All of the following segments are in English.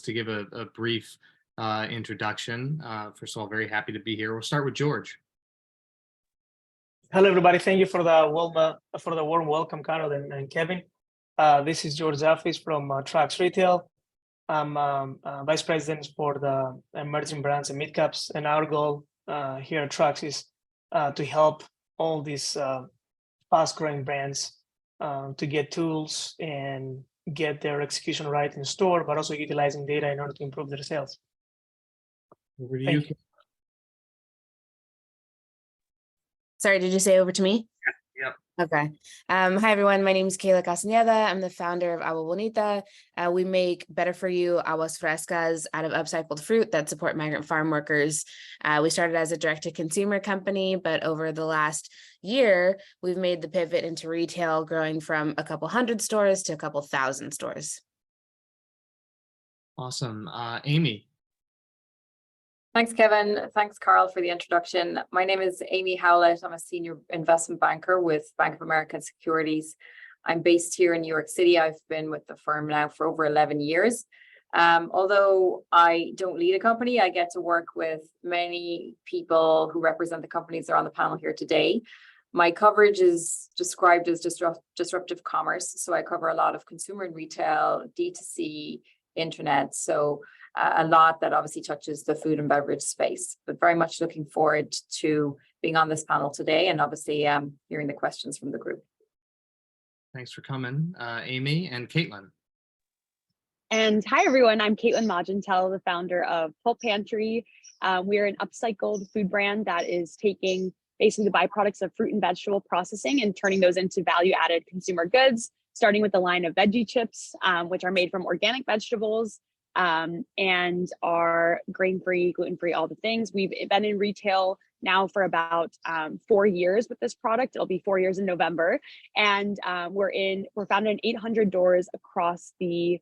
to give a brief introduction. First of all, very happy to be here. We'll start with George. Hello, everybody. Thank you for the warm welcome, Carol and Kevin. This is George Tzafis from Trax Retail. I'm Vice President for the emerging brands and midcaps, and our goal here at Trax is to help all these fast-growing brands to get tools and get their execution right in store, but also utilizing data in order to improve their sales. Over to you. Sorry, did you say over to me? Yep. Okay. Hi, everyone. My name is Kayla Castañeda. I'm the founder of Agua, Bonita. We make better for you aguas frescas out of upcycled fruit that support migrant farm workers. We started as a direct-to-consumer company, but over the last year, we've made the pivot into retail, growing from a couple hundred stores to a couple thousand stores. Awesome. Amy. Thanks, Kevin. Thanks, Carl, for the introduction. My name is Amy Howlett. I'm a senior investment banker with Bank of America Securities. I'm based here in New York City. I've been with the firm now for over 11 years. Although I don't lead a company, I get to work with many people who represent the companies that are on the panel here today. My coverage is described as disruptive commerce. So I cover a lot of consumer and retail, D2C, internet. So a lot that obviously touches the food and beverage space, but very much looking forward to being on this panel today and obviously hearing the questions from the group. Thanks for coming, Amy. And Kaitlin. And hi, everyone. I'm Kaitlin Mogentale, the founder of Pulp Pantry. We're an upcycled food brand that is taking basically the byproducts of fruit and vegetable processing and turning those into value-added consumer goods, starting with the line of veggie chips, which are made from organic vegetables, and are grain-free, gluten-free, all the things. We've been in retail now for about 4 years with this product. It'll be 4 years in November. And we're found in 800 doors across the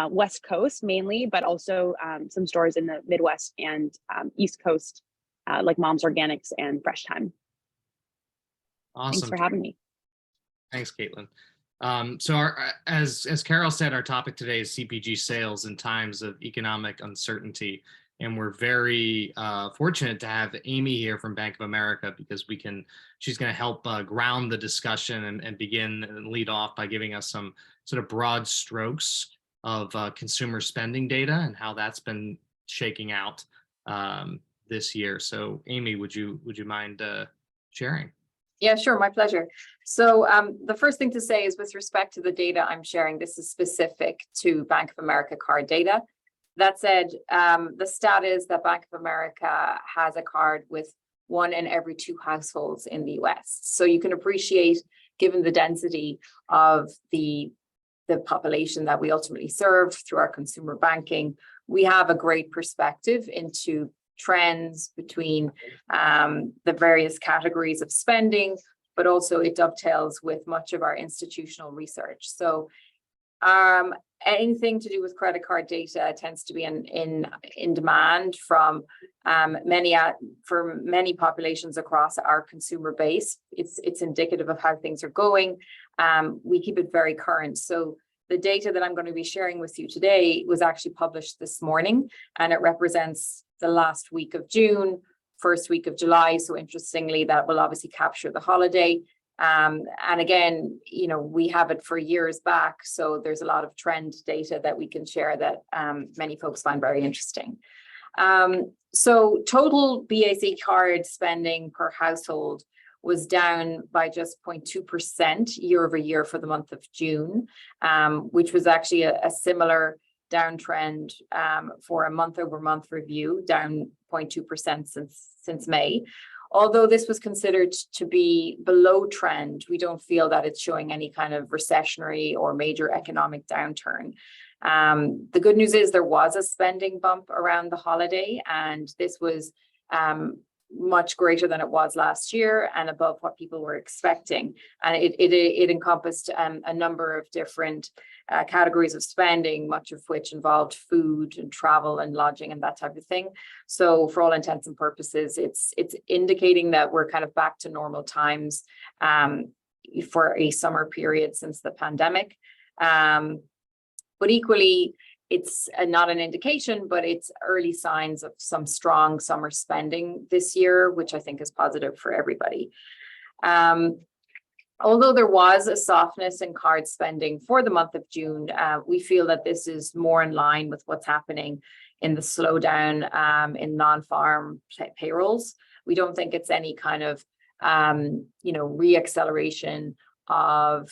West Coast mainly, but also some stores in the Midwest and East Coast, like Mom's Organics and Fresh Time. Awesome. Thanks for having me. Thanks, Kaitlin. So as Carol said, our topic today is CPG sales in times of economic uncertainty. And we're very fortunate to have Amy here from Bank of America because she's going to help ground the discussion and begin and lead off by giving us some sort of broad strokes of consumer spending data and how that's been shaking out this year. So Amy, would you mind sharing? Yeah, sure. My pleasure. So the first thing to say is with respect to the data I'm sharing, this is specific to Bank of America card data. That said, the stat is that Bank of America has a card with 1 in every 2 households in the US. So you can appreciate, given the density of the population that we ultimately serve through our consumer banking, we have a great perspective into trends between the various categories of spending, but also it dovetails with much of our institutional research. So anything to do with credit card data tends to be in demand from many populations across our consumer base. It's indicative of how things are going. We keep it very current. So the data that I'm going to be sharing with you today was actually published this morning, and it represents the last week of June, first week of July. So interestingly, that will obviously capture the holiday. And again, we have it for years back. So there's a lot of trend data that we can share that many folks find very interesting. So total BAC card spending per household was down by just 0.2% year over year for the month of June, which was actually a similar downtrend for a month over month review, down 0.2% since May. Although this was considered to be below trend, we don't feel that it's showing any kind of recessionary or major economic downturn. The good news is there was a spending bump around the holiday, and this was much greater than it was last year and above what people were expecting. And it encompassed a number of different categories of spending, much of which involved food and travel and lodging and that type of thing. So for all intents and purposes, it's indicating that we're kind of back to normal times for a summer period since the pandemic. But equally, it's not an indication, but it's early signs of some strong summer spending this year, which I think is positive for everybody. Although there was a softness in card spending for the month of June, we feel that this is more in line with what's happening in the slowdown in non-farm payrolls. We don't think it's any kind of re-acceleration of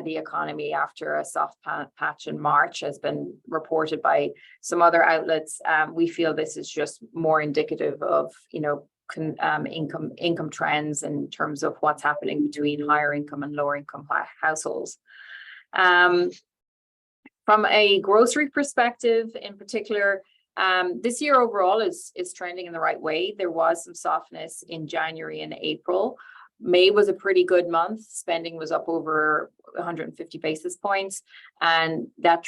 the economy after a soft patch in March has been reported by some other outlets. We feel this is just more indicative of income trends in terms of what's happening between higher income and lower income households. From a grocery perspective in particular, this year overall is trending in the right way. There was some softness in January and April. May was a pretty good month. Spending was up over 150 basis points. And that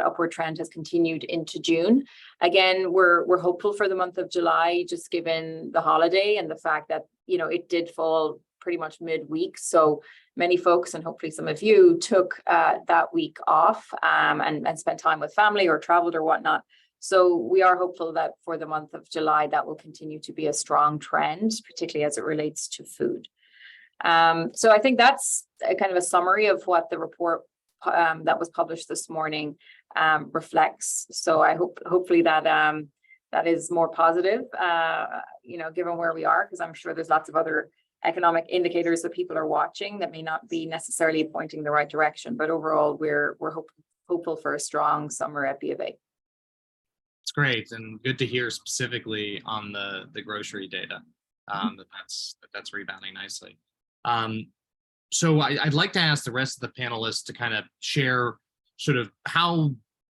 upward trend has continued into June. Again, we're hopeful for the month of July, just given the holiday and the fact that, it did fall pretty much midweek. So many folks, and hopefully some of you, took that week off and spent time with family or traveled or whatnot. So we are hopeful that for the month of July, that will continue to be a strong trend, particularly as it relates to food. So I think that's a kind of a summary of what the report that was published this morning reflects. So I hopefully that that is more positive, given where we are, because I'm sure there's lots of other economic indicators that people are watching that may not be necessarily pointing the right direction. But overall, we're hopeful for a strong summer at B of A. It's great and good to hear specifically on the grocery data that's rebounding nicely. So I'd like to ask the rest of the panelists to kind of share sort of how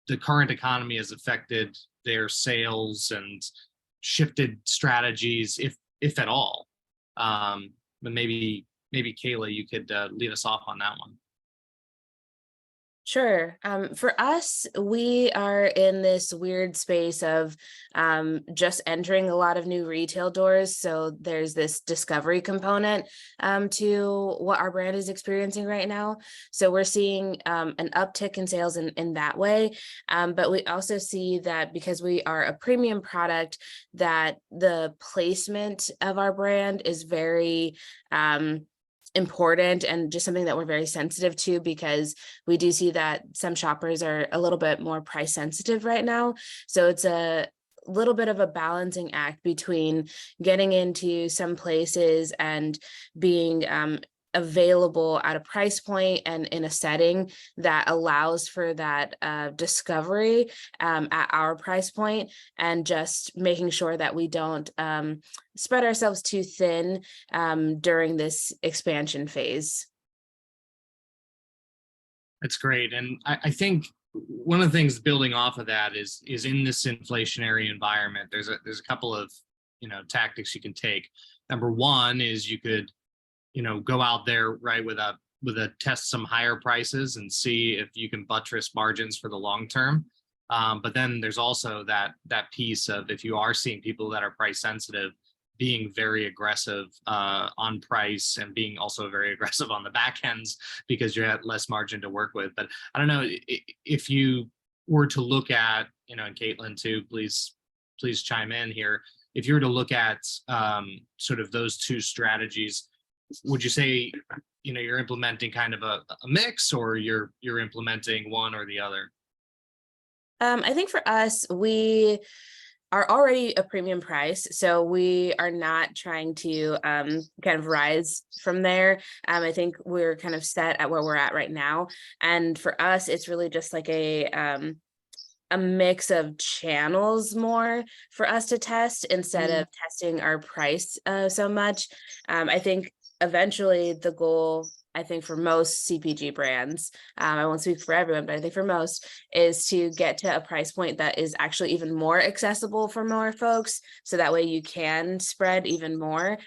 the current economy has affected their sales and shifted strategies, if at all. But maybe Kayla, you could lead us off on that one. Sure. For us, we are in this weird space of just entering a lot of new retail doors. So there's this discovery component to what our brand is experiencing right now. So we're seeing an uptick in sales in that way. But we also see that because we are a premium product, that the placement of our brand is very important and just something that we're very sensitive to, because we do see that some shoppers are a little bit more price sensitive right now. So it's a little bit of a balancing act between getting into some places and being available at a price point and in a setting that allows for that discovery at our price point, and just making sure that we don't spread ourselves too thin during this expansion phase. That's great. And I think one of the things building off of that is in this inflationary environment, there's a couple of tactics you can take. Number one is you could go out there, right, with a test some higher prices and see if you can buttress margins for the long term. But then there's also that piece of, if you are seeing people that are price sensitive, being very aggressive on price and being also very aggressive on the back ends because you have less margin to work with. But I don't know if you were to look at, and Kaitlin too, please chime in here. If you were to look at sort of those two strategies, would you say you're implementing kind of a mix, or you're implementing one or the other? I think for us, we are already a premium price, so we are not trying to kind of rise from there. I think we're kind of set at where we're at right now, and for us, it's really just like a mix of channels more for us to test instead of testing our price so much. I think eventually the goal, I think for most CPG brands, I won't speak for everyone, but I think for most, is to get to a price point that is actually even more accessible for more folks. So that way you can spread even more.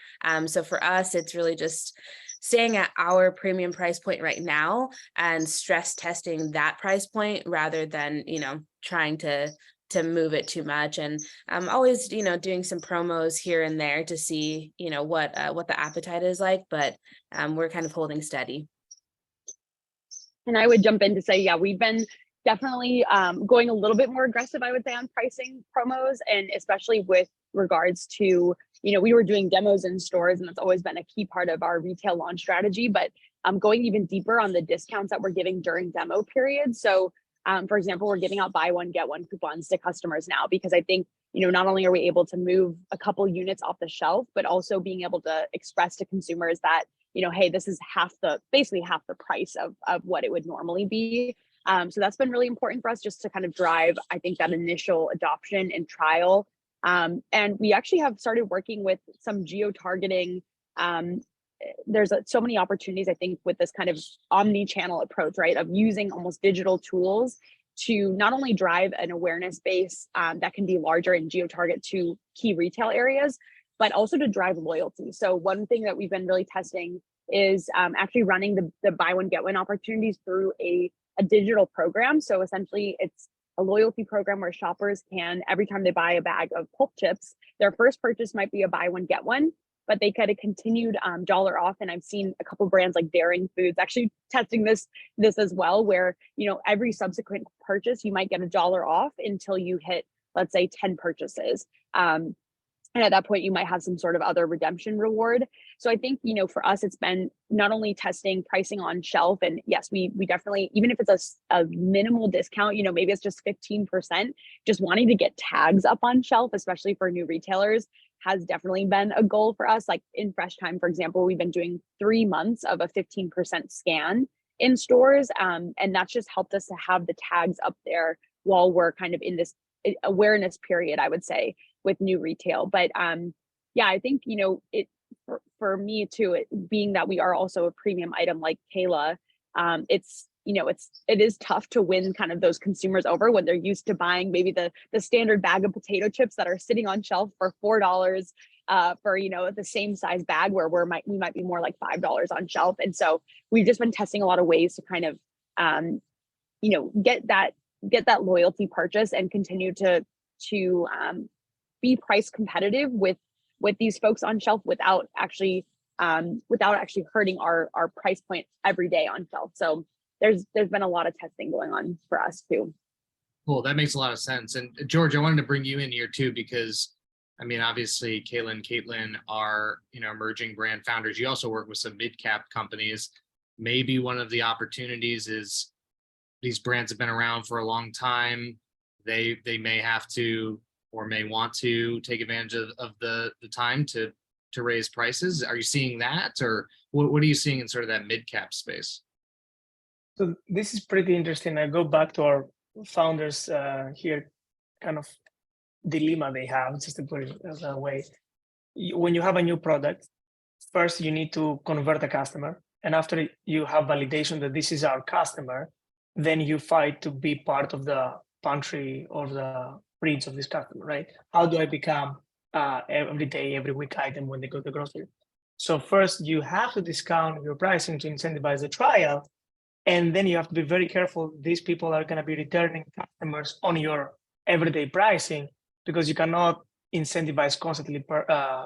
So for us, it's really just staying at our premium price point right now and stress testing that price point rather than, trying to move it too much. And I'm always, doing some promos here and there to see, what the appetite is like, but we're kind of holding steady. And I would jump in to say, yeah, we've been definitely going a little bit more aggressive, I would say, on pricing promos, and especially with regards to, we were doing demos in stores, and that's always been a key part of our retail launch strategy, but going even deeper on the discounts that we're giving during demo periods. So for example, we're giving out buy one, get one coupons to customers now, because I think, not only are we able to move a couple units off the shelf, but also being able to express to consumers that, hey, this is basically half the price of what it would normally be. So that's been really important for us, just to kind of drive, I think, that initial adoption and trial. And we actually have started working with some geo-targeting. There's so many opportunities, I think, with this kind of omni-channel approach, right, of using almost digital tools to not only drive an awareness base that can be larger and geo-target to key retail areas, but also to drive loyalty. So one thing that we've been really testing is actually running the buy one, get one opportunities through a digital program. So essentially it's a loyalty program where shoppers can, every time they buy a bag of Pulp chips, their first purchase might be a buy one, get one, but they get a continued dollar off. And I've seen a couple brands like Daring Foods actually testing this as well, where, every subsequent purchase, you might get $1 off until you hit, let's say, 10 purchases. And at that point, you might have some sort of other redemption reward. So I think, for us, it's been not only testing pricing on shelf, and yes, we definitely, even if it's a minimal discount, maybe it's just 15%, just wanting to get tags up on shelf, especially for new retailers, has definitely been a goal for us. Like in Fresh Time, for example, we've been doing 3 months of a 15% scan in stores. And that's just helped us to have the tags up there while we're kind of in this awareness period, I would say, with new retail. But yeah, I think, it for me too, it being that we are also a premium item like Kayla, it is tough to win kind of those consumers over when they're used to buying maybe the standard bag of potato chips that are sitting on shelf for $4 for the same size bag, where we might be more like $5 on shelf. And so we've just been testing a lot of ways to kind of get that loyalty purchase and continue to be price competitive with these folks on shelf without actually hurting our price point every day on shelf. So there's been a lot of testing going on for us too. Cool, that makes a lot of sense. And George, I wanted to bring you in here too, because I mean, obviously Kayla and Kaitlin are, emerging brand founders. You also work with some mid-cap companies. Maybe one of the opportunities is these brands have been around for a long time. They may have to, or may want to, take advantage of the time to raise prices. Are you seeing that, or what are you seeing in sort of that mid-cap space? So this is pretty interesting. I go back to our founders here, kind of dilemma they have, just to put it that way. When you have a new product, first you need to convert a customer. And after you have validation that this is our customer, then you fight to be part of the pantry or the fridge of this customer, right? How do I become every day, every week item when they go to the grocery? So first you have to discount your pricing to incentivize the trial. And then you have to be very careful. These people are going to be returning customers on your everyday pricing, because you cannot incentivize constantly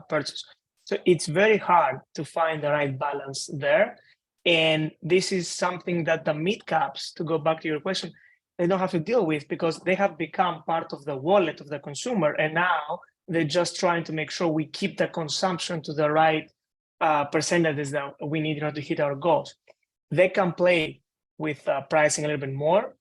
purchase. So it's very hard to find the right balance there. And this is something that the mid caps, to go back to your question, they don't have to deal with, because they have become part of the wallet of the consumer. And now they're just trying to make sure we keep the consumption to the right percentages that we need in order to hit our goals. They can play with pricing a little bit more.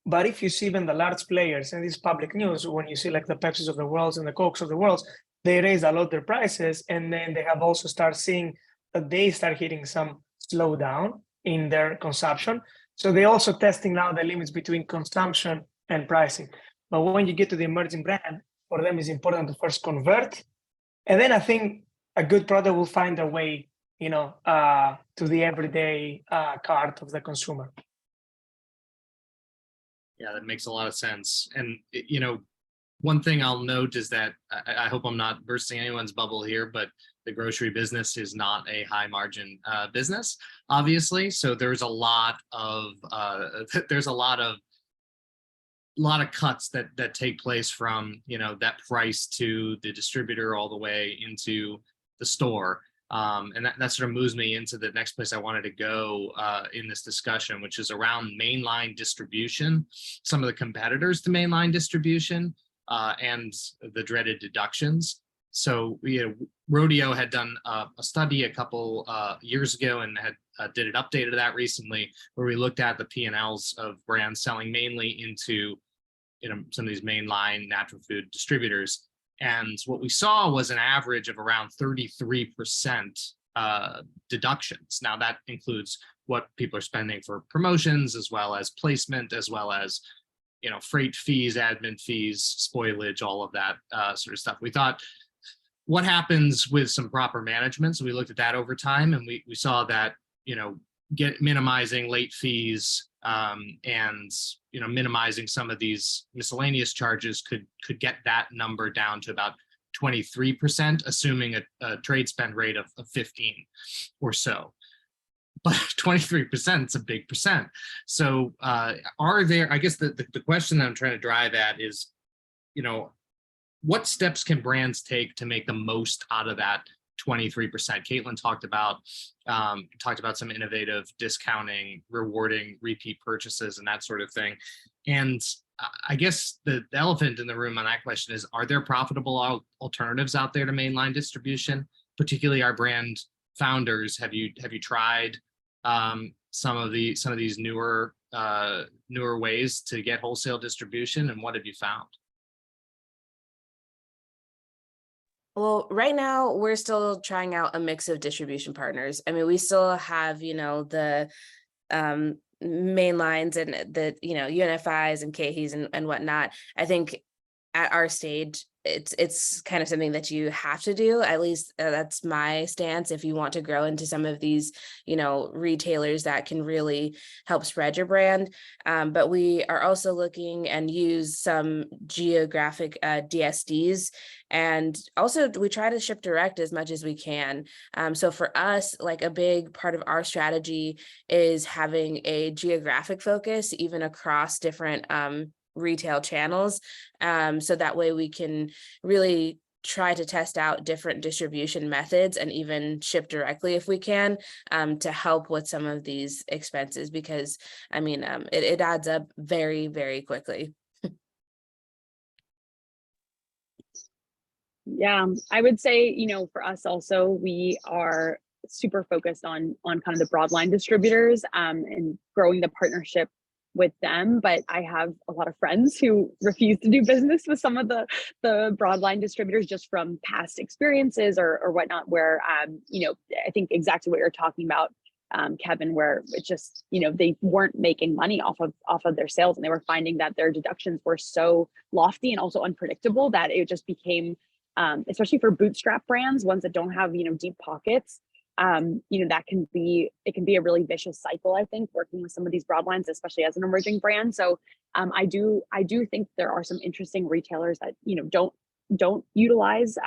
But if you see even the large players, and this is public news, when you see like the Pepsis of the world and the Cokes of the world, they raise a lot their prices, and then they have also started seeing that they start hitting some slowdown in their consumption. So they're also testing now the limits between consumption and pricing. But when you get to the emerging brand, for them it's important to first convert, and then I think a good product will find their way, to the everyday cart of the consumer. Yeah, that makes a lot of sense. And, one thing I'll note is that I hope I'm not bursting anyone's bubble here, but the grocery business is not a high margin business, obviously. So there's a lot of cuts that take place from, that price to the distributor all the way into the store. And that sort of moves me into the next place I wanted to go in this discussion, which is around mainline distribution, some of the competitors to mainline distribution, and the dreaded deductions. So Rodeo had done a study a couple years ago and had did an update of that recently, where we looked at the P&Ls of brands selling mainly into some of these mainline natural food distributors. And what we saw was an average of around 33% deductions. Now that includes what people are spending for promotions, as well as placement, as well as freight fees, admin fees, spoilage, all of that sort of stuff. We thought, what happens with some proper management? So we looked at that over time, and we saw that minimizing late fees and minimizing some of these miscellaneous charges could get that number down to about 23%, assuming a trade spend rate of 15 or so. But 23% is a big percent. So are there, I guess the question that I'm trying to drive at is, what steps can brands take to make the most out of that 23%? Kaitlin talked about some innovative discounting, rewarding repeat purchases, and that sort of thing. And I guess the elephant in the room on that question is, are there profitable alternatives out there to mainline distribution? Particularly our brand founders, have you tried some of these newer ways to get wholesale distribution, and what have you found? Well, right now we're still trying out a mix of distribution partners. I mean, we still have, the main lines and the, UNFIs and KHEs and whatnot. I think at our stage, it's kind of something that you have to do. At least that's my stance. If you want to grow into some of these, retailers that can really help spread your brand. But we are also looking and use some geographic DSDs. And also we try to ship direct as much as we can. So for us, like a big part of our strategy is having a geographic focus, even across different retail channels. So that way we can really try to test out different distribution methods and even ship directly if we can, to help with some of these expenses, because I mean, it adds up very, very quickly. Yeah, I would say, for us also, we are super focused on kind of the broadline distributors and growing the partnership with them. But I have a lot of friends who refuse to do business with some of the broadline distributors just from past experiences or whatnot, where, I think exactly what you're talking about, Kevin, where it just, they weren't making money off of their sales, and they were finding that their deductions were so lofty and also unpredictable that it just became, especially for bootstrap brands, ones that don't have, deep pockets, that can be a really vicious cycle, I think, working with some of these broadlines, especially as an emerging brand. So I do think there are some interesting retailers that, don't utilize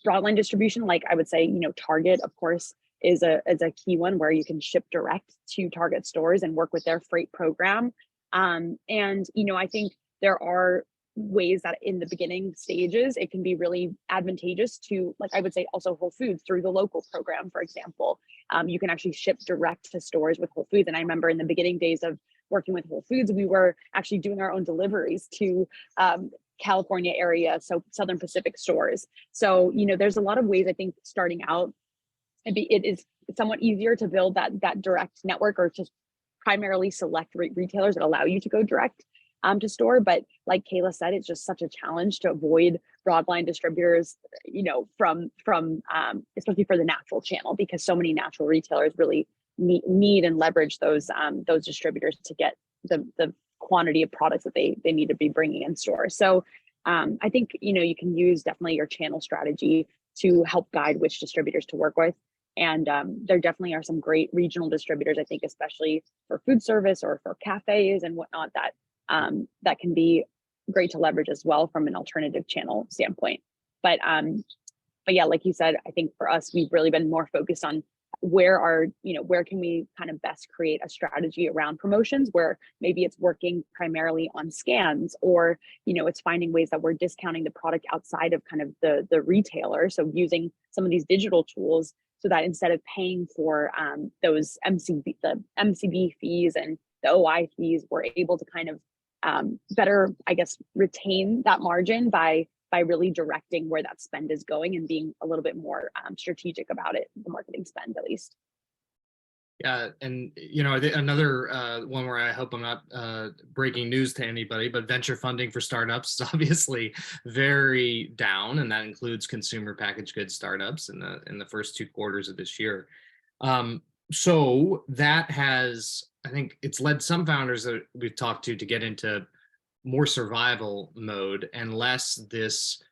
broadline distribution. Like I would say, Target, of course, is a key one where you can ship direct to Target stores and work with their freight program. And, I think there are ways that in the beginning stages, it can be really advantageous to, like I would say, also Whole Foods through the local program, for example. You can actually ship direct to stores with Whole Foods. And I remember in the beginning days of working with Whole Foods, we were actually doing our own deliveries to California area, so Southern Pacific stores. So, there's a lot of ways, I think, starting out, it is somewhat easier to build that direct network, or just primarily select retailers that allow you to go direct to store. But like Kayla said, it's just such a challenge to avoid broadline distributors, from especially for the natural channel, because so many natural retailers really need and leverage those distributors to get the quantity of products that they need to be bringing in store. So I think, you can use definitely your channel strategy to help guide which distributors to work with. And there definitely are some great regional distributors, I think, especially for food service or for cafes and whatnot, that can be great to leverage as well from an alternative channel standpoint. But yeah, like you said, I think for us, we've really been more focused on where can we kind of best create a strategy around promotions, where maybe it's working primarily on scans, or, it's finding ways that we're discounting the product outside of kind of the retailer. So using some of these digital tools so that instead of paying for those the MCB fees and the OI fees, we're able to kind of better, I guess, retain that margin by really directing where that spend is going and being a little bit more strategic about it, the marketing spend at least. Yeah, and another one where I hope I'm not breaking news to anybody, but venture funding for startups is obviously very down, and that includes consumer packaged goods startups in the first 2 quarters of this year. So that has, I think, it's led some founders that we've talked to get into more survival mode and less this,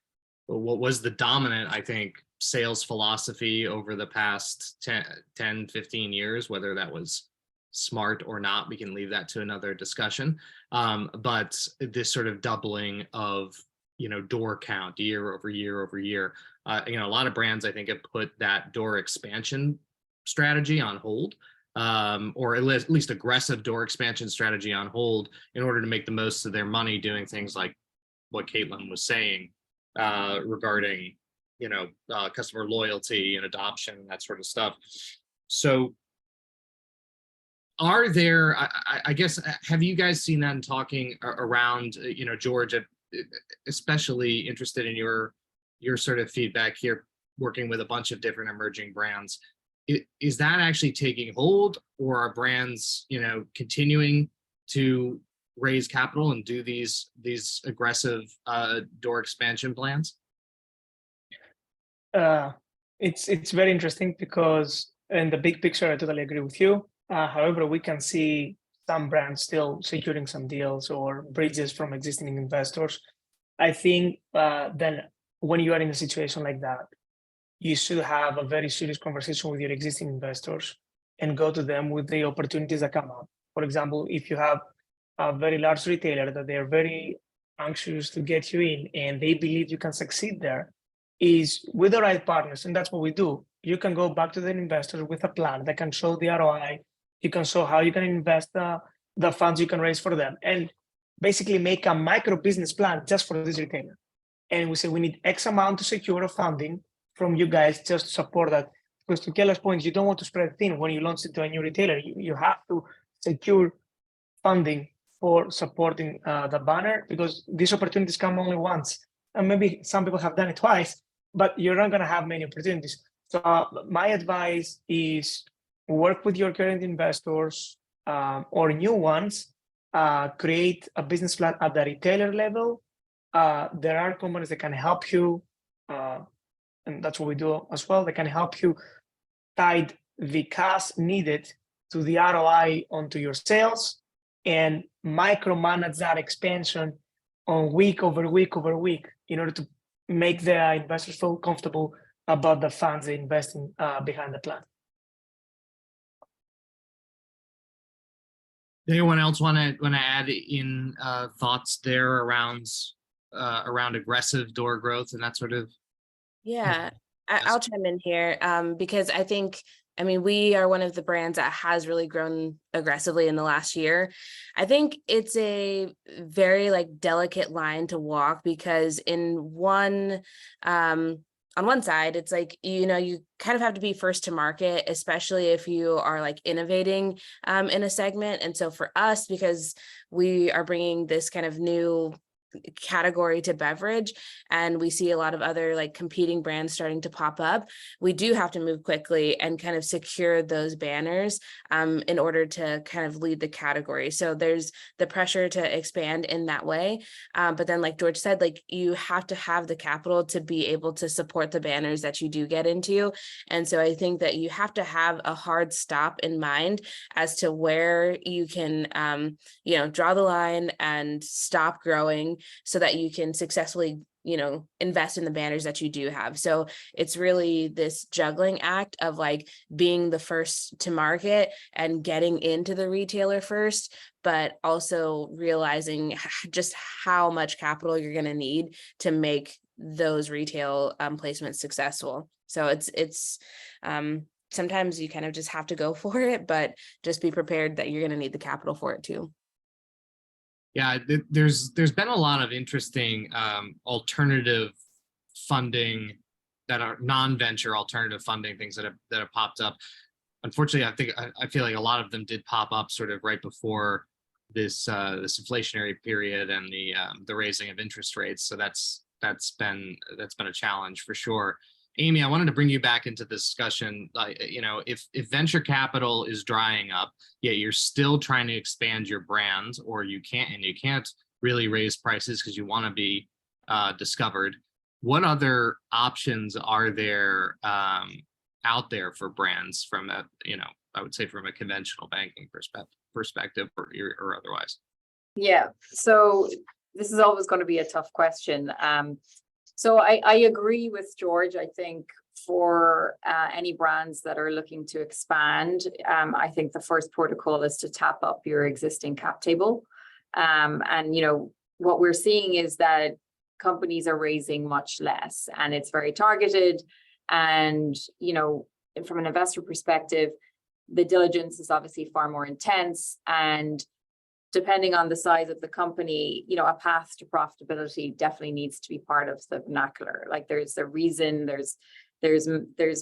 what was the dominant, I think, sales philosophy over the past 10, 15 years, whether that was smart or not, we can leave that to another discussion. But this sort of doubling of, door count year over year over year. A lot of brands, I think, have put that door expansion strategy on hold, or at least aggressive door expansion strategy on hold in order to make the most of their money doing things like what Kaitlin was saying regarding customer loyalty and adoption and that sort of stuff. So are there, I guess, have you guys seen that in talking around, George, especially interested in your sort of feedback here, working with a bunch of different emerging brands? Is that actually taking hold, or are brands, continuing to raise capital and do these aggressive door expansion plans? It's very interesting because in the big picture, I totally agree with you. However, we can see some brands still securing some deals or bridges from existing investors. I think then when you are in a situation like that, you should have a very serious conversation with your existing investors and go to them with the opportunities that come up. For example, if you have a very large retailer that they're very anxious to get you in and they believe you can succeed there, is with the right partners, and that's what we do. You can go back to the investors with a plan that can show the ROI. You can show how you can invest the funds you can raise for them, and basically make a micro business plan just for this retailer. And we say we need X amount to secure a funding from you guys just to support that. Because to Kayla's point, you don't want to spread thin when you launch into a new retailer. You have to secure funding for supporting the banner, because these opportunities come only once. And maybe some people have done it twice, but you're not going to have many opportunities. So my advice is work with your current investors or new ones, create a business plan at the retailer level. There are companies that can help you, and that's what we do as well. They can help you guide the cash needed to the ROI onto your sales and micromanage that expansion on week over week over week in order to make the investors feel comfortable about the funds they invest in behind the plan. Anyone else want to add in thoughts there around aggressive door growth and that sort of? Yeah, I'll chime in here because I think, we are one of the brands that has really grown aggressively in the last year. I think it's a very delicate line to walk, because on one side, it's you kind of have to be first to market, especially if you are innovating in a segment. And so for us, because we are bringing this kind of new category to beverage, and we see a lot of other competing brands starting to pop up, we do have to move quickly and kind of secure those banners in order to kind of lead the category. So there's the pressure to expand in that way, but then like George said, you have to have the capital to be able to support the banners that you do get into. And so I think that you have to have a hard stop in mind as to where you can draw the line and stop growing, so that you can successfully, invest in the banners that you do have. So it's really this juggling act of being the first to market and getting into the retailer first, but also realizing just how much capital you're going to need to make those retail placements successful. So it's sometimes you kind of just have to go for it, but just be prepared that you're going to need the capital for it too. Yeah, there's been a lot of interesting alternative funding that are non-venture alternative funding things that have popped up. Unfortunately, I feel like a lot of them did pop up sort of right before this inflationary period and the raising of interest rates. So that's been a challenge for sure. Amy, I wanted to bring you back into the discussion. If venture capital is drying up, yet you're still trying to expand your brand, or you can't really raise prices because you want to be discovered. What other options are there out there for brands from a, I would say from a conventional banking perspective or otherwise? Yeah, so this is always going to be a tough question. So I agree with George. I think for any brands that are looking to expand, I think the first protocol is to tap up your existing cap table. And what we're seeing is that companies are raising much less, and it's very targeted. And from an investor perspective, the diligence is obviously far more intense, and depending on the size of the company, a path to profitability definitely needs to be part of the vernacular. Like there's a reason, there's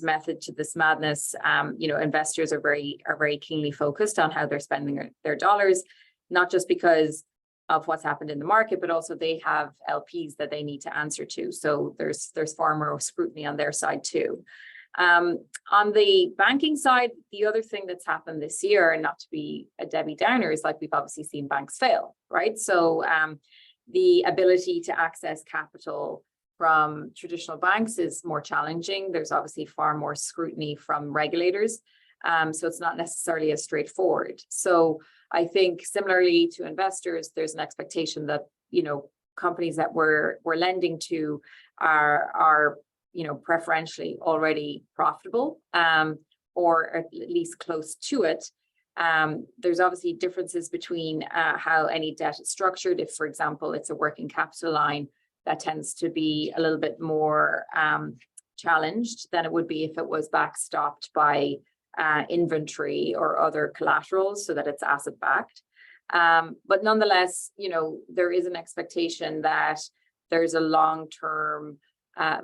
method to this madness. Investors are very keenly focused on how they're spending their dollars, not just because of what's happened in the market, but also they have LPs that they need to answer to. So there's far more scrutiny on their side too. On the banking side, the other thing that's happened this year, and not to be a Debbie Downer, is like we've obviously seen banks fail, right? So the ability to access capital from traditional banks is more challenging. There's obviously far more scrutiny from regulators. So it's not necessarily as straightforward. So I think similarly to investors, there's an expectation that, companies that we're lending to are preferentially already profitable, or at least close to it. There's obviously differences between how any debt is structured. If, for example, it's a working capital line, that tends to be a little bit more challenged than it would be if it was backstopped by inventory or other collaterals, so that it's asset backed. But nonetheless, there is an expectation that there's a long-term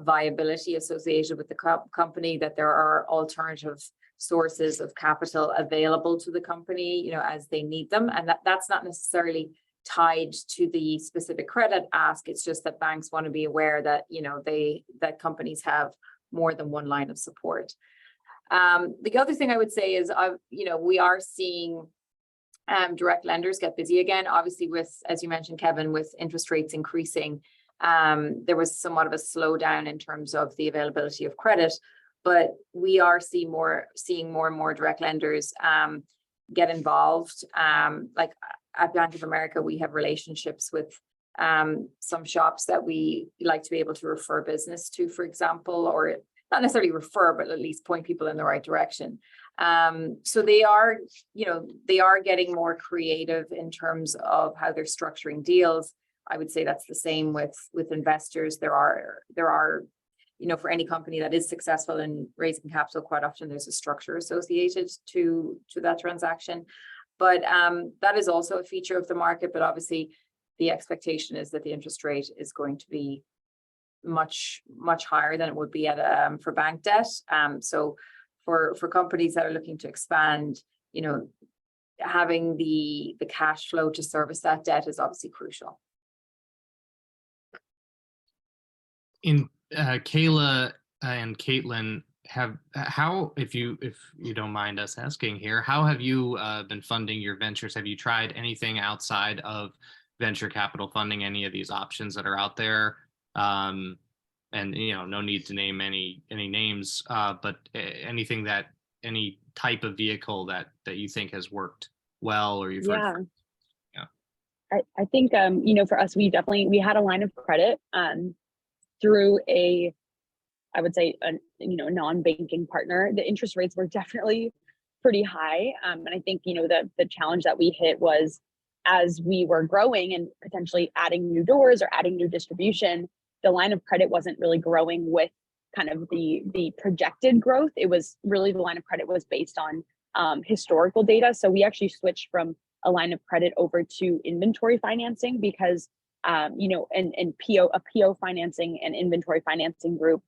viability associated with the company, that there are alternative sources of capital available to the company, as they need them. And that's not necessarily tied to the specific credit ask. It's just that banks want to be aware that, that companies have more than one line of support. The other thing I would say is, we are seeing direct lenders get busy again, obviously with, as you mentioned, Kevin, with interest rates increasing. There was somewhat of a slowdown in terms of the availability of credit, but we are seeing more and more direct lenders get involved. Like at Bank of America, we have relationships with some shops that we like to be able to refer business to, for example, or not necessarily refer, but at least point people in the right direction. So they are getting more creative in terms of how they're structuring deals. I would say that's the same with investors. There are, for any company that is successful in raising capital, quite often there's a structure associated to that transaction. But that is also a feature of the market. But obviously, the expectation is that the interest rate is going to be much higher than it would be at for bank debt. So for companies that are looking to expand, having the cash flow to service that debt is obviously crucial. In Kayla and Kaitlin, if you don't mind us asking here, how have you been funding your ventures? Have you tried anything outside of venture capital funding, any of these options that are out there? And no need to name any names, but any type of vehicle that you think has worked well, or you've heard. I think for us, we had a line of credit through a non-banking partner. The interest rates were definitely pretty high, and I think the challenge that we hit was, as we were growing and potentially adding new doors or adding new distribution, the line of credit wasn't really growing with kind of the projected growth. It was really, the line of credit was based on historical data. So we actually switched from a line of credit over to inventory financing because and PO financing and inventory financing group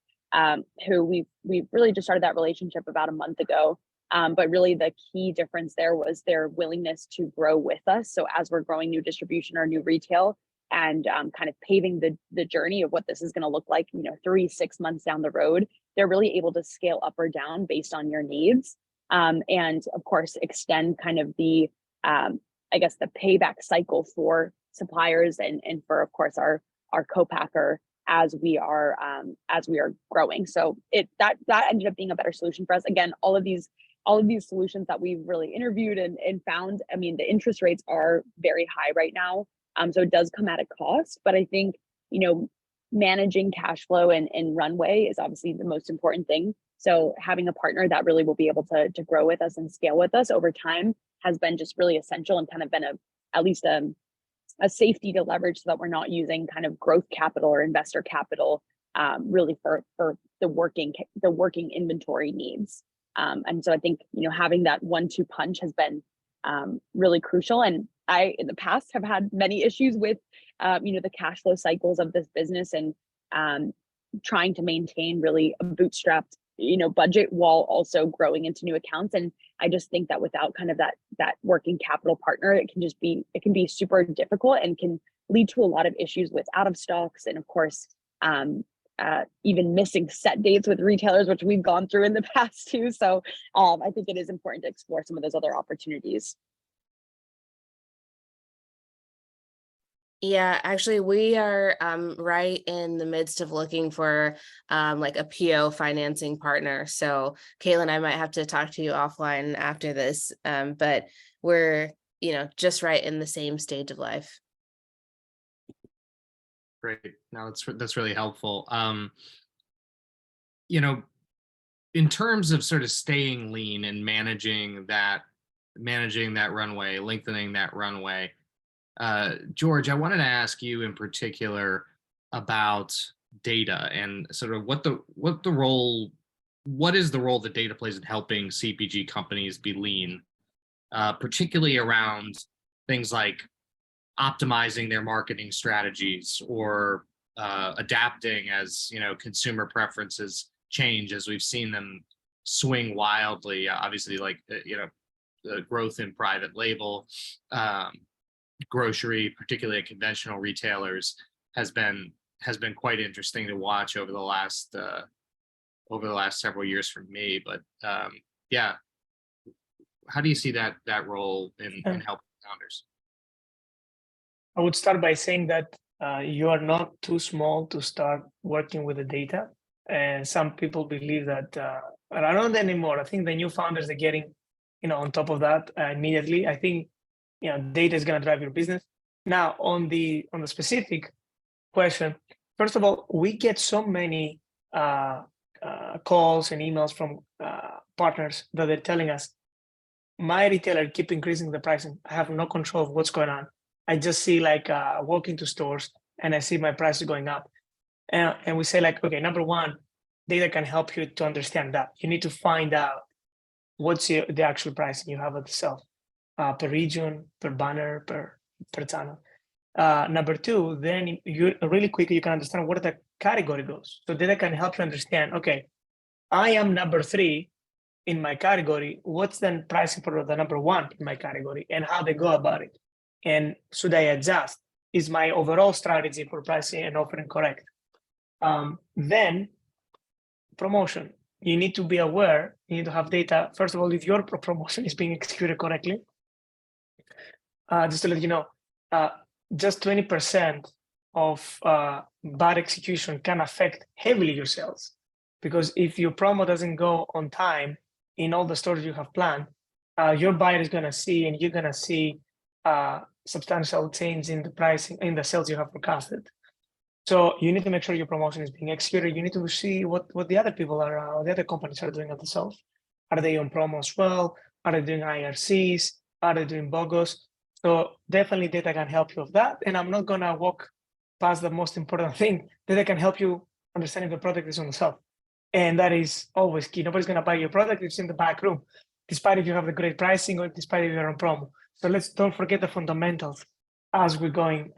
who we've really just started that relationship about a month ago. But really the key difference there was their willingness to grow with us. So as we're growing new distribution or new retail and kind of paving the journey of what this is going to look like, 3-6 months down the road, they're really able to scale up or down based on your needs. And of course, extend kind of the, I guess, the payback cycle for suppliers and for, of course, our co-packer as we are growing. So that ended up being a better solution for us. Again, all of these solutions that we've really interviewed and found, I mean, the interest rates are very high right now. So it does come at a cost, but I think, managing cash flow and runway is obviously the most important thing. So having a partner that really will be able to grow with us and scale with us over time has been just really essential and kind of been at least a safety to leverage so that we're not using kind of growth capital or investor capital really for the working inventory needs. And so I think, having that 1-2 punch has been really crucial. And I, in the past, have had many issues with, the cash flow cycles of this business and trying to maintain really a bootstrapped, budget while also growing into new accounts. And I just think that without kind of that working capital partner, it can be super difficult and can lead to a lot of issues with out of stocks. And of course, even missing set dates with retailers, which we've gone through in the past too. So I think it is important to explore some of those other opportunities. Yeah, actually, we are right in the midst of looking for like a PO financing partner. So Kayla, I might have to talk to you offline after this, but we're, just right in the same stage of life. Great. No, that's really helpful. In terms of sort of staying lean and managing that runway, lengthening that runway, George, I wanted to ask you in particular about data and sort of what is the role that data plays in helping CPG companies be lean, particularly around things like optimizing their marketing strategies or adapting as consumer preferences change, as we've seen them swing wildly. Obviously, like the growth in private label, grocery, particularly at conventional retailers, has been quite interesting to watch over the last several years for me. But yeah, how do you see that role in helping founders? I would start by saying that you are not too small to start working with the data. And some people believe that, but I don't anymore. I think the new founders are getting, on top of that immediately. I think, data is going to drive your business. Now, on the specific question, first of all, we get so many calls and emails from partners that they're telling us, my retailer keep increasing the pricing. I have no control of what's going on. I just see walk into stores and I see my prices going up. And we say okay, number one, data can help you to understand that. You need to find out what's the actual pricing you have at the shelf, per region, per banner, per channel. Number two, then you really quickly, you can understand what the category goes. So data can help you understand, okay, I am number 3 in my category. What's then pricing for the number 1 in my category and how they go about it? And should I adjust? Is my overall strategy for pricing and offering correct? Then promotion. You need to be aware, you need to have data. First of all, if your promotion is being executed correctly, just to let you know, just 20% of bad execution can affect heavily your sales. Because if your promo doesn't go on time in all the stores you have planned, your buyer is going to see, and you're going to see substantial change in the pricing, in the sales you have forecasted. So you need to make sure your promotion is being executed. You need to see what the other people are, the other companies are doing at the shelf. Are they on promo as well? Are they doing IRCs? Are they doing BOGOs? So definitely data can help you with that. And I'm not going to walk past the most important thing. Data can help you understand if the product is on the shelf. And that is always key. Nobody's going to buy your product if it's in the back room, despite if you have the great pricing or despite if you're on promo. So let's don't forget the fundamentals as we're going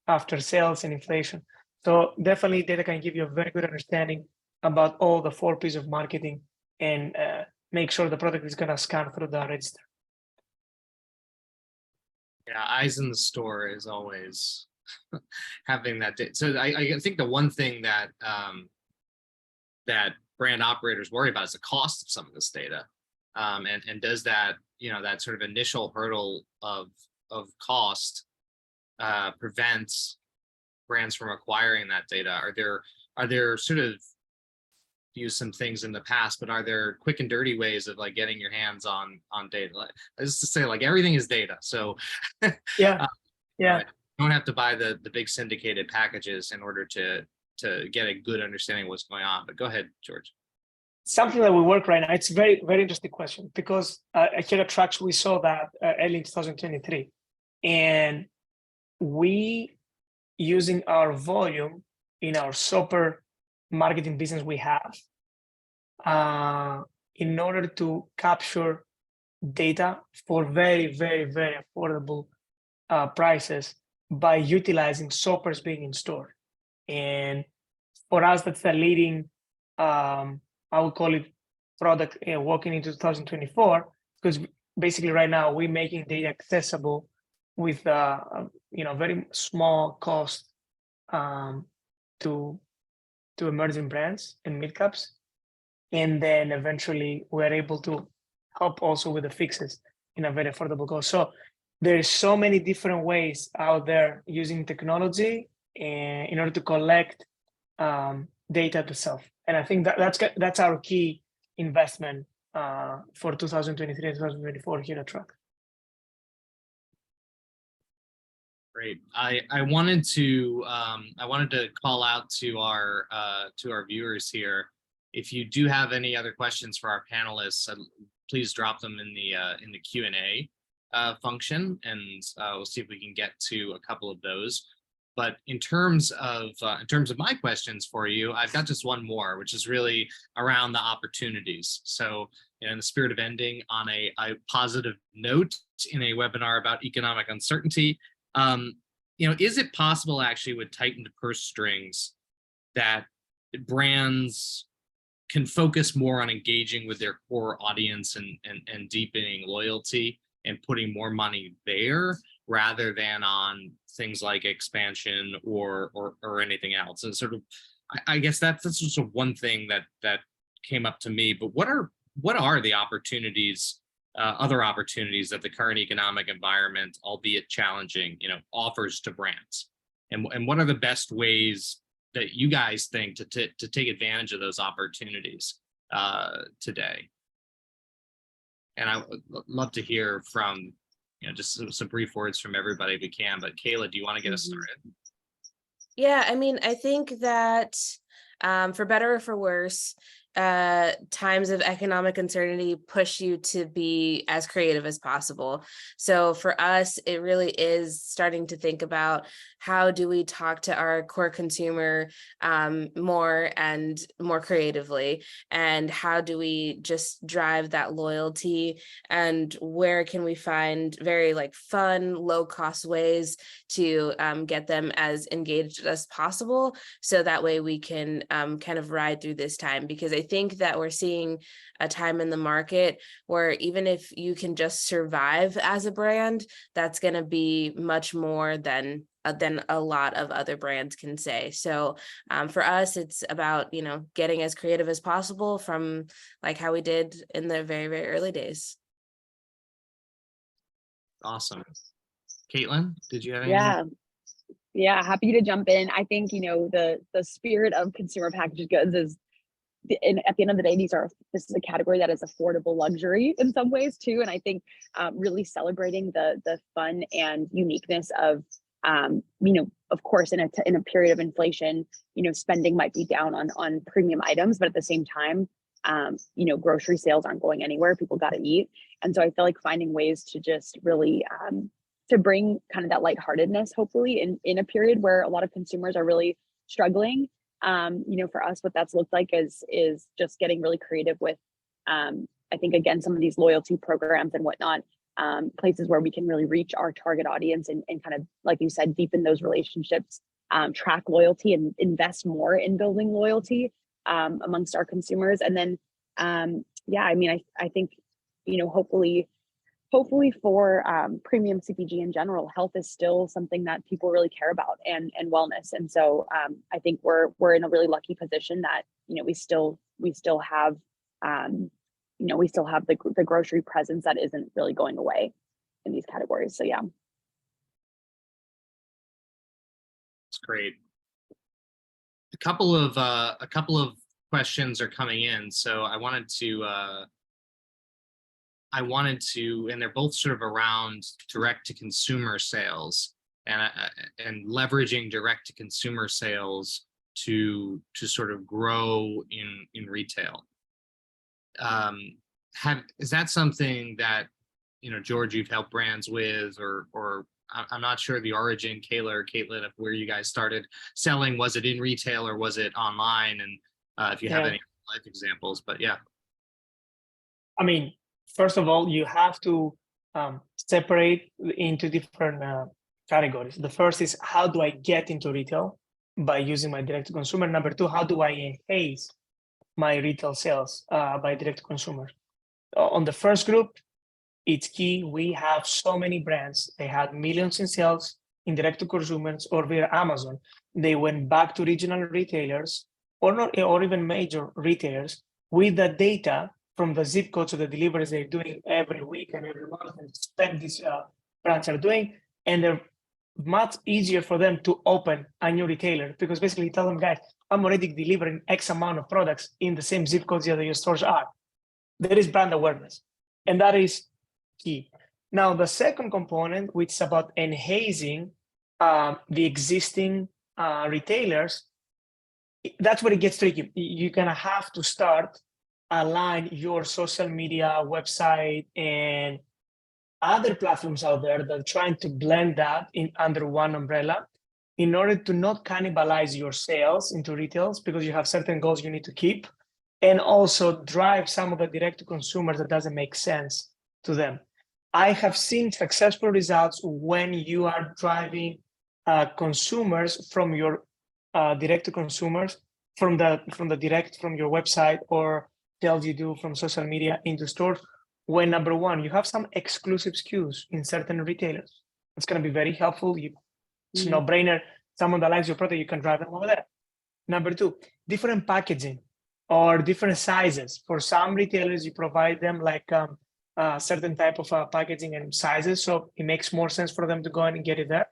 after sales and inflation. So definitely data can give you a very good understanding about all the 4 P's of marketing and make sure the product is going to scan through the register. Yeah, eyes in the store is always having that. So I think the one thing that that brand operators worry about is the cost of some of this data, and does that, you know, that sort of initial hurdle of cost prevents brands from acquiring that data? Are there sort of, use some things in the past, but are there quick and dirty ways of like getting your hands on data? Just to say, like, everything is data, so Yeah, yeah. you don't have to buy the big syndicated packages in order to get a good understanding of what's going on. But go ahead, George. Something that we work right now. It's a very, very interesting question, because here at Trax, we saw that early in 2023, and we, using our volume in our super marketing business we have, in order to capture data for very, very, very affordable prices by utilizing shoppers being in store. And for us, that's the leading, I would call it, product walking into 2024, because basically right now we're making data accessible with very small cost to emerging brands and midcaps, and then eventually we're able to help also with the fixes in a very affordable cost. So there's so many different ways out there using technology in order to collect data to sell. And I think that's our key investment for 2023 and 2024 here at Trax. Great. I wanted to call out to our viewers here. If you do have any other questions for our panelists, please drop them in the Q&A function, and we'll see if we can get to a couple of those. But in terms of my questions for you, I've got just one more, which is really around the opportunities. So, in the spirit of ending on a positive note in a webinar about economic uncertainty, is it possible actually with tightened purse strings that brands can focus more on engaging with their core audience and deepening loyalty and putting more money there rather than on things like expansion or anything else? And sort of, I guess that's just one thing that came up to me. But what are the opportunities, other opportunities that the current economic environment, albeit challenging, offers to brands? And what are the best ways that you guys think to take advantage of those opportunities today? And I would love to hear from, just some brief words from everybody if we can. But Kayla, do you want to get us started? Yeah, I mean, I think that for better or for worse, times of economic uncertainty push you to be as creative as possible. So for us, it really is starting to think about how do we talk to our core consumer more and more creatively, and how do we just drive that loyalty, and where can we find very fun, low cost ways to get them as engaged as possible, so that way we can kind of ride through this time. Because I think that we're seeing a time in the market where even if you can just survive as a brand, that's going to be much more than a lot of other brands can say. So for us, it's about, getting as creative as possible from how we did in the very, very early days. Awesome. Kaitlin, did you have anything? Yeah, happy to jump in. I think, the spirit of consumer packaged goods is, and at the end of the day, this is a category that is affordable luxury in some ways too. And I think really celebrating the fun and uniqueness of, of course, in a period of inflation, spending might be down on premium items, but at the same time, grocery sales aren't going anywhere. People got to eat. And so I feel like finding ways to just really to bring kind of that lightheartedness, hopefully in a period where a lot of consumers are really struggling. For us, what that's looked like is just getting really creative with, I think, again, some of these loyalty programs and whatnot, places where we can really reach our target audience and kind of, like you said, deepen those relationships, track loyalty and invest more in building loyalty. amongst our consumers. And then, yeah, I mean, I think, hopefully for premium CPG in general, health is still something that people really care about, and wellness. And so I think we're in a really lucky position that, we still have, we still have the grocery presence that isn't really going away in these categories. So yeah. That's great. A couple of questions are coming in, so I wanted to, and they're both sort of around direct to consumer sales and leveraging direct to consumer sales to sort of grow in retail. Is that something that, George, you've helped brands with, or I'm not sure the origin, Kayla or Kaitlin, of where you guys started selling? Was it in retail or was it online? And if you have any life examples, but yeah. I mean, first of all, you have to separate into different categories. The first is, how do I get into retail by using my direct to consumer? Number two, how do I enhance my retail sales by direct to consumer? On the first group, it's key. We have so many brands. They had millions in sales in direct to consumers or via Amazon. They went back to regional retailers or even major retailers with the data from the zip codes of the deliveries they're doing every week and every month, and spend these brands are doing. And they're much easier for them to open a new retailer, because basically you tell them, guys, I'm already delivering X amount of products in the same zip codes that your stores are. There is brand awareness, and that is key. Now, the second component, which is about enhancing the existing retailers, that's where it gets tricky. You're gonna have to start align your social media, website, and other platforms out there that are trying to blend that in under one umbrella in order to not cannibalize your sales into retails, because you have certain goals you need to keep, and also drive some of the direct to consumers that doesn't make sense to them. I have seen successful results when you are driving consumers from your direct to consumers from your website or sales you do from social media into stores. When number one, you have some exclusive SKUs in certain retailers. It's going to be very helpful. It's a no-brainer. Someone that likes your product, you can drive them over there. Number two, different packaging or different sizes. For some retailers, you provide them like certain type of packaging and sizes, so it makes more sense for them to go in and get it there.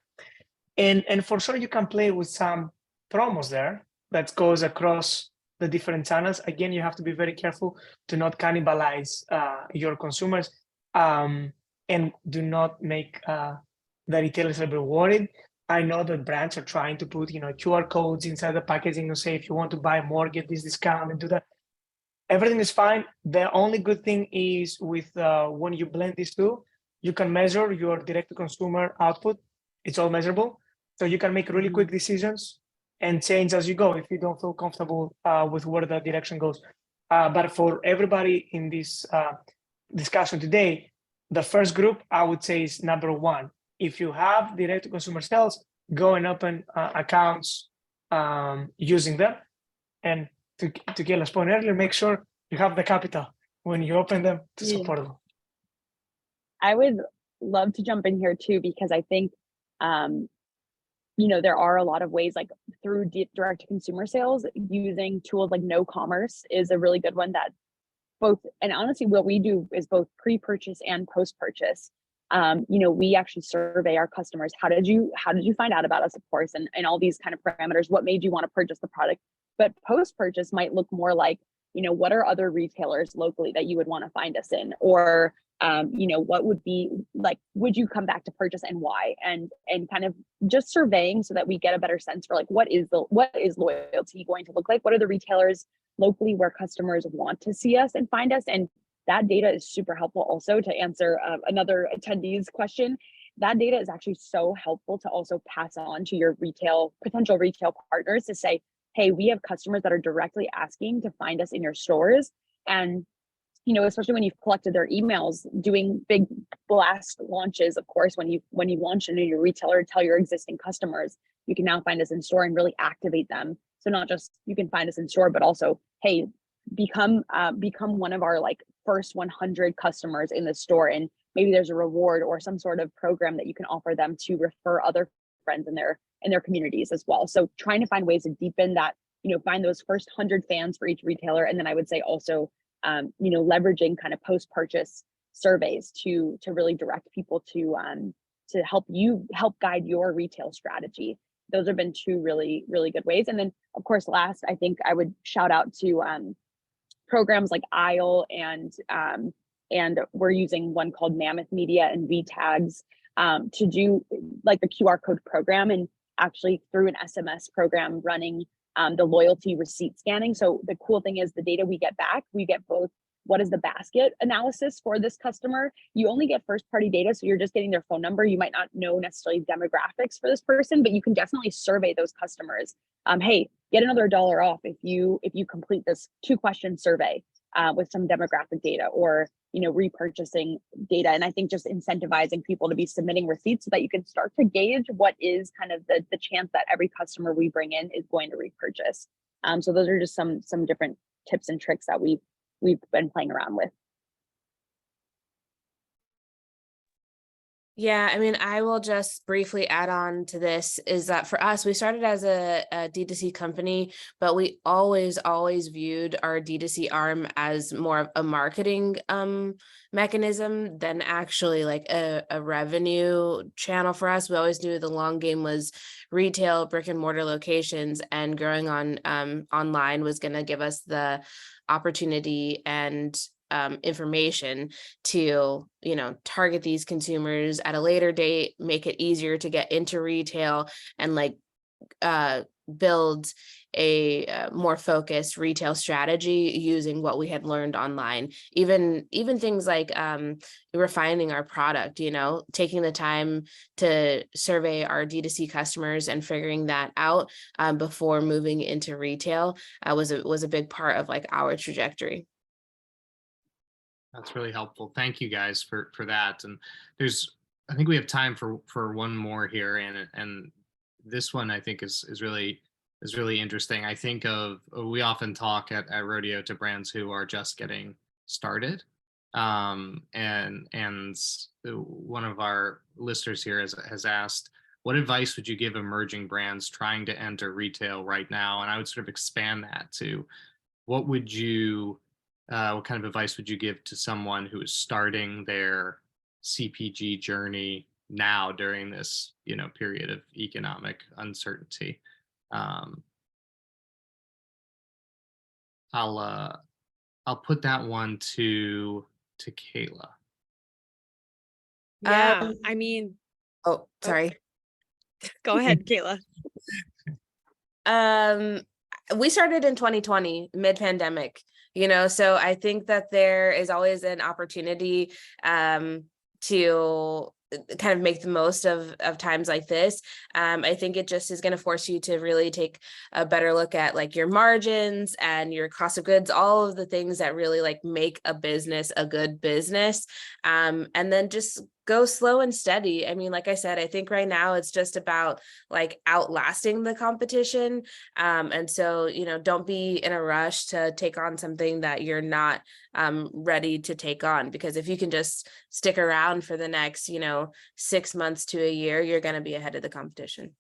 And for sure, you can play with some promos there that goes across the different channels. Again, you have to be very careful to not cannibalize your consumers and do not make the retailers a little bit worried. I know that brands are trying to put QR codes inside the packaging and say, if you want to buy more, get this discount and do that. Everything is fine. The only good thing is with when you blend these two, you can measure your direct to consumer output. It's all measurable. So you can make really quick decisions and change as you go if you don't feel comfortable with where the direction goes. But for everybody in this discussion today, the first group I would say is number one. If you have direct to consumer sales, go and open accounts using them. And to Kayla's point earlier, make sure you have the capital when you open them to support them. I would love to jump in here too, because I think, there are a lot of ways, like through direct to consumer sales, using tools like no commerce is a really good one that both, and honestly, what we do is both pre-purchase and post-purchase. We actually survey our customers. How did you find out about us, of course, and all these kind of parameters, what made you want to purchase the product? But post-purchase might look more like, what are other retailers locally that you would want to find us in? Or, what would be like, would you come back to purchase and why? And kind of just surveying so that we get a better sense for like, what is loyalty going to look like? What are the retailers locally where customers want to see us and find us? And that data is super helpful also to answer another attendee's question. That data is actually so helpful to also pass on to your potential retail partners to say, hey, we have customers that are directly asking to find us in your stores. And, especially when you've collected their emails, doing big blast launches, of course, when you launch a new retailer, tell your existing customers, you can now find us in store and really activate them. So not just you can find us in store, but also hey, become one of our like first 100 customers in the store, and maybe there's a reward or some sort of program that you can offer them to refer other friends in their communities as well. So trying to find ways to deepen that, find those first 100 fans for each retailer. And then I would say also, leveraging kind of post-purchase surveys to really direct people to help guide your retail strategy. Those have been two really, really good ways. And then of course, last, I think I would shout out to programs like Aisle, and we're using one called Mammoth Media and VTags to do like the QR code program, and actually through an SMS program running the loyalty receipt scanning. So the cool thing is the data we get back, we get both what is the basket analysis for this customer. You only get first party data, so you're just getting their phone number. You might not know necessarily demographics for this person, but you can definitely survey those customers. Hey, get another $1 off if you complete this 2-question survey with some demographic data, or repurchasing data. And I think just incentivizing people to be submitting receipts so that you can start to gauge what is kind of the chance that every customer we bring in is going to repurchase. So those are just some different tips and tricks that we've been playing around with. Yeah, I mean, I will just briefly add on to this, is that for us, we started as a D2C company, but we always viewed our D2C arm as more of a marketing mechanism than actually like a revenue channel for us. We always knew the long game was retail, brick and mortar locations, and growing on online was going to give us the opportunity and information to target these consumers at a later date, make it easier to get into retail, and like build a more focused retail strategy using what we had learned online. Even things like refining our product, taking the time to survey our D2C customers and figuring that out before moving into retail was a big part of like our trajectory. That's really helpful. Thank you guys for that. And I think we have time for one more here, and this one I think is really interesting. I think we often talk at Rodeo to brands who are just getting started, and one of our listeners here has asked, what advice would you give emerging brands trying to enter retail right now? And I would sort of expand that to what kind of advice would you give to someone who is starting their CPG journey now during this, period of economic uncertainty? I'll put that one to Kayla. Yeah, I mean, Oh, sorry. go ahead, Kayla. We started in 2020, mid-pandemic, so I think that there is always an opportunity to kind of make the most of times like this. I think it just is going to force you to really take a better look at like your margins and your cost of goods, all of the things that really like make a business a good business. And then just go slow and steady. I mean, like I said, I think right now it's just about like outlasting the competition. And so, don't be in a rush to take on something that you're not ready to take on, because if you can just stick around for the next, 6 months to a year, you're going to be ahead of the competition.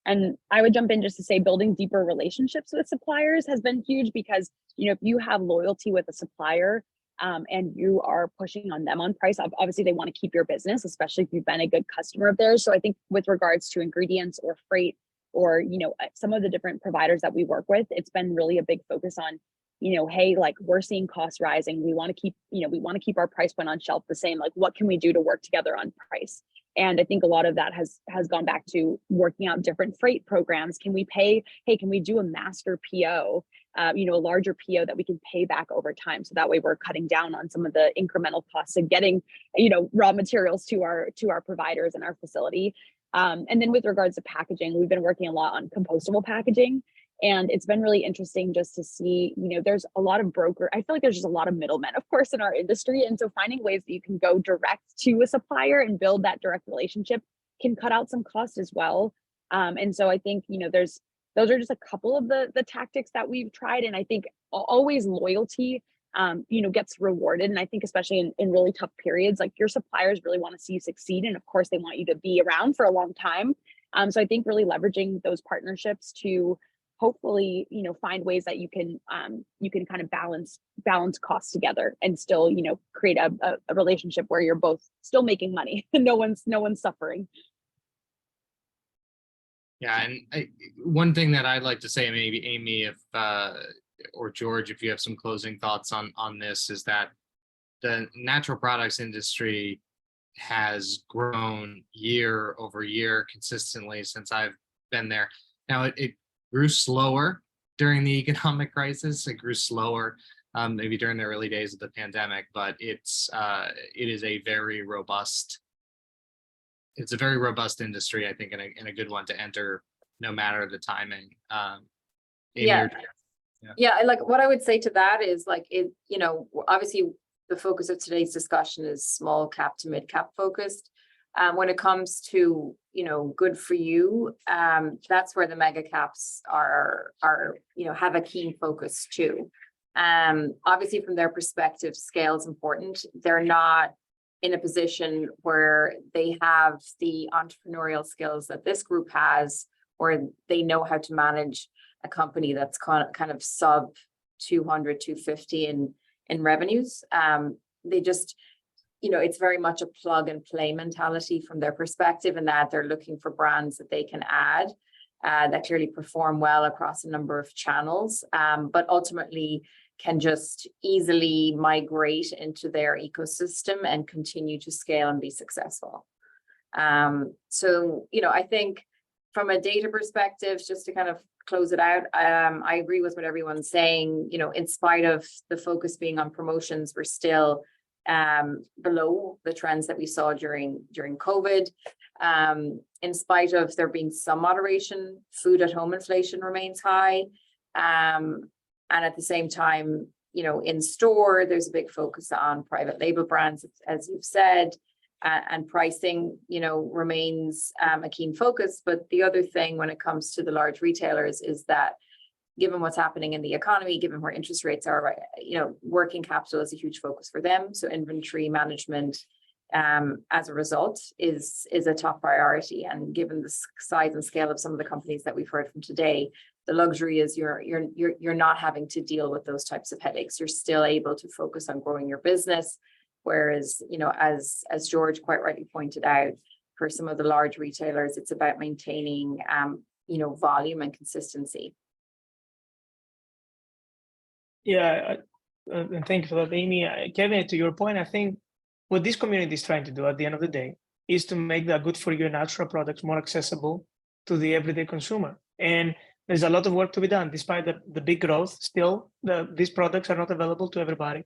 And I would jump in just to say building deeper relationships with suppliers has been huge, because, if you have loyalty with a supplier, and you are pushing on them on price, obviously they want to keep your business, especially if you've been a good customer of theirs. So I think with regards to ingredients or freight or, some of the different providers that we work with, it's been really a big focus on, hey, like we're seeing costs rising. We want to keep our price point on shelf the same. Like, what can we do to work together on price? And I think a lot of that has gone back to working out different freight programs. Can we do a master PO, a larger PO that we can pay back over time? So that way we're cutting down on some of the incremental costs of getting, raw materials to our providers and our facility. And then with regards to packaging, we've been working a lot on compostable packaging. And it's been really interesting just to see, there's a lot of I feel like there's just a lot of middlemen, of course, in our industry. And so finding ways that you can go direct to a supplier and build that direct relationship can cut out some cost as well. And so I think, there's those are just a couple of the tactics that we've tried. And I think always loyalty, gets rewarded. And I think especially in really tough periods, like your suppliers really want to see you succeed. And of course they want you to be around for a long time. So I think really leveraging those partnerships to hopefully, find ways that you can kind of balance costs together and still, create a relationship where you're both still making money and no one's suffering. Yeah, and one thing that I'd like to say, maybe Amy, if or George, if you have some closing thoughts on this, is that the natural products industry has grown year over year consistently since I've been there. Now it grew slower during the economic crisis. It grew slower, maybe during the early days of the pandemic, but it is a very robust. It's a very robust industry, I think, and a good one to enter, no matter the timing. Amy, Yeah, like what I would say to that is like obviously the focus of today's discussion is small cap to mid cap focused. When it comes to good for you, that's where the mega caps are have a keen focus too. Obviously from their perspective, scale is important. They're not in a position where they have the entrepreneurial skills that this group has, or they know how to manage a company that's kind of sub 200, 250 in revenues. They just, it's very much a plug and play mentality from their perspective, and that they're looking for brands that they can add that clearly perform well across a number of channels, but ultimately can just easily migrate into their ecosystem and continue to scale and be successful. So, I think from a data perspective, just to kind of close it out, I agree with what everyone's saying. In spite of the focus being on promotions, we're still below the trends that we saw during COVID. In spite of there being some moderation, food at home inflation remains high. And at the same time, in store, there's a big focus on private label brands, as you've said, and pricing, remains a keen focus. But the other thing when it comes to the large retailers is that given what's happening in the economy, given where interest rates are, working capital is a huge focus for them. So inventory management, as a result, is a top priority. And given the size and scale of some of the companies that we've heard from today, the luxury is you're not having to deal with those types of headaches. You're still able to focus on growing your business. Whereas, as George quite rightly pointed out, for some of the large retailers, it's about maintaining, volume and consistency. Yeah, and thank you for that, Amy. Kevin, to your point, I think what this community is trying to do at the end of the day is to make the good for you natural products more accessible to the everyday consumer. And there's a lot of work to be done. Despite the big growth, still these products are not available to everybody.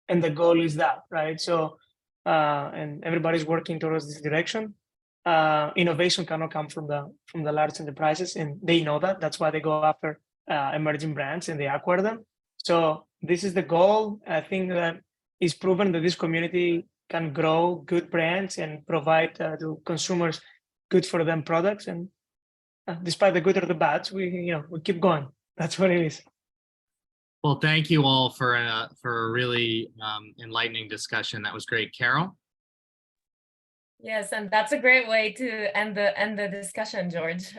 And the goal is that, right? So, and everybody's working towards this direction. Innovation cannot come from the large enterprises, and they know that. That's why they go after emerging brands and they acquire them. So this is the goal. I think that it's proven that this community can grow good brands and provide to consumers good for them products. And despite the good or the bad, we keep going. That's what it is. Well, thank you all for a really enlightening discussion. That was great. Carol? Yes, and that's a great way to end the discussion, George.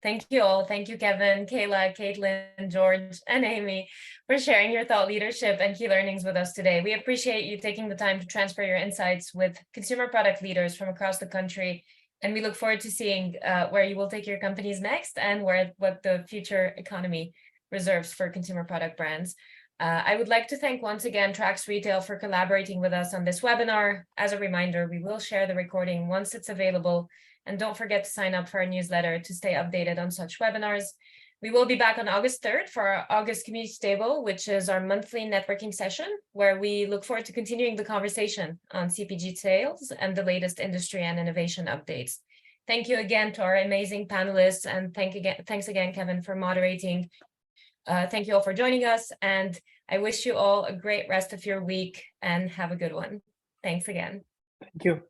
Thank you all. Thank you, Kevin, Kayla, Kaitlin, George, and Amy for sharing your thought leadership and key learnings with us today. We appreciate you taking the time to transfer your insights with consumer product leaders from across the country. And we look forward to seeing where you will take your companies next and what the future economy reserves for consumer product brands. I would like to thank once again Trax Retail for collaborating with us on this webinar. As a reminder, we will share the recording once it's available. And don't forget to sign up for our newsletter to stay updated on such webinars. We will be back on August 3rd for our August Community Table, which is our monthly networking session, where we look forward to continuing the conversation on CPG sales and the latest industry and innovation updates. Thank you again to our amazing panelists, and thanks again, Kevin, for moderating. Thank you all for joining us, and I wish you all a great rest of your week and have a good one. Thanks again. Thank you.